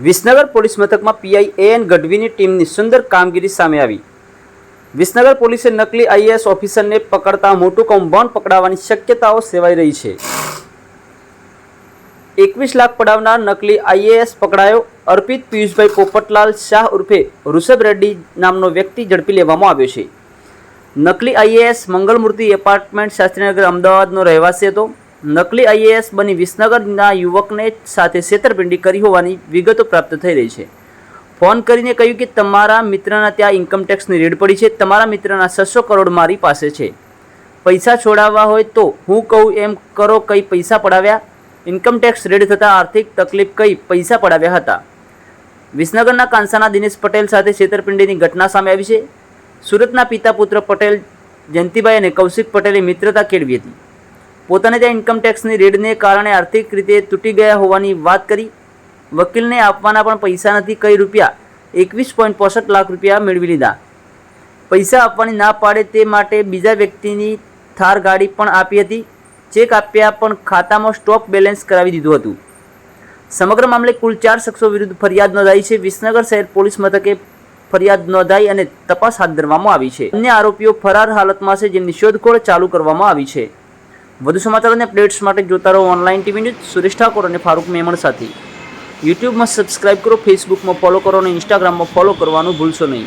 Visnagar police મથકમાં PI an ગઢવીની ટીમની સુંદર કામગીરી સામે આવી। વિસનગર પોલીસે નકલી આઈએએસ ઓફિસરને પકડતા મોટું કૌભાંડ પકડાવાની શક્યતાઓ સેવાઈ રહી છે। 21 લાખ પડાવનાર નકલી આઈએએસ પકડાયો। અર્પિત પિયુષભાઈ પોપટલાલ શાહ ઉર્ફે ઋષભ રેડ્ડી નામનો વ્યક્તિ ઝડપી લેવામાં આવ્યો છે। નકલી આઈએએસ મંગલમૂર્તિ એપાર્ટમેન્ટ શાસ્ત્રીનગર અમદાવાદનો રહેવાસી હતો। નકલી આઈએએસ બની વિસનગરના યુવકને સાથે છેતરપિંડી કરી હોવાની વિગતો પ્રાપ્ત થઈ રહી છે। ફોન કરીને કહ્યું કે તમારા મિત્રના ત્યાં ઇન્કમટેક્સની રેડ પડી છે, તમારા મિત્રના 600 કરોડ મારી પાસે છે, પૈસા છોડાવવા હોય તો હું કહું એમ કરો, કઈ પૈસા પડાવ્યા। ઇન્કમટેક્સ રેડ થતાં આર્થિક તકલીફ કઈ પૈસા પડાવ્યા હતા। વિસનગરના કાંસાના દિનેશ પટેલ સાથે છેતરપિંડીની ઘટના સામે આવી છે। સુરતના પિતા પુત્ર પટેલ જયંતિભાઈ અને કૌશિક પટેલે મિત્રતા કેળવી હતી। પોતાને ત્યાં ઇન્કમટેક્સની રેડને કારણે આર્થિક રીતે તૂટી ગયા હોવાની વાત કરી। વકીલને આપવાના પણ પૈસા નથી, કઈ રૂપિયા 21.65 લાખ રૂપિયા મેળવી લીધા। પૈસા આપવાની ના પાડે તે માટે બીજા વ્યક્તિની થાર ગાડી પણ આપી હતી। ચેક આપ્યા પણ ખાતામાં સ્ટોપ બેલેન્સ કરાવી દીધું હતું। સમગ્ર મામલે કુલ 4 શખ્સો વિરુદ્ધ ફરિયાદ નોંધાઈ છે। વિસનગર શહેર પોલીસ મથકે ફરિયાદ નોંધાઈ અને તપાસ હાથ ધરવામાં આવી છે। અન્ય આરોપીઓ ફરાર હાલતમાં છે, જેમની શોધખોળ ચાલુ કરવામાં આવી છે। વધુ સમાચાર અને અપડેટ્સ માટે જોતા રહો online TV news Suresh Thakor અને ફારૂક મેમણ સાથે। યુટ્યુબમાં સબસ્ક્રાઇબ કરો, ફેસબુકમાં ફોલો કરો અને ઇન્સ્ટાગ્રામમાં ફોલો કરવાનું ભૂલશો નહીં।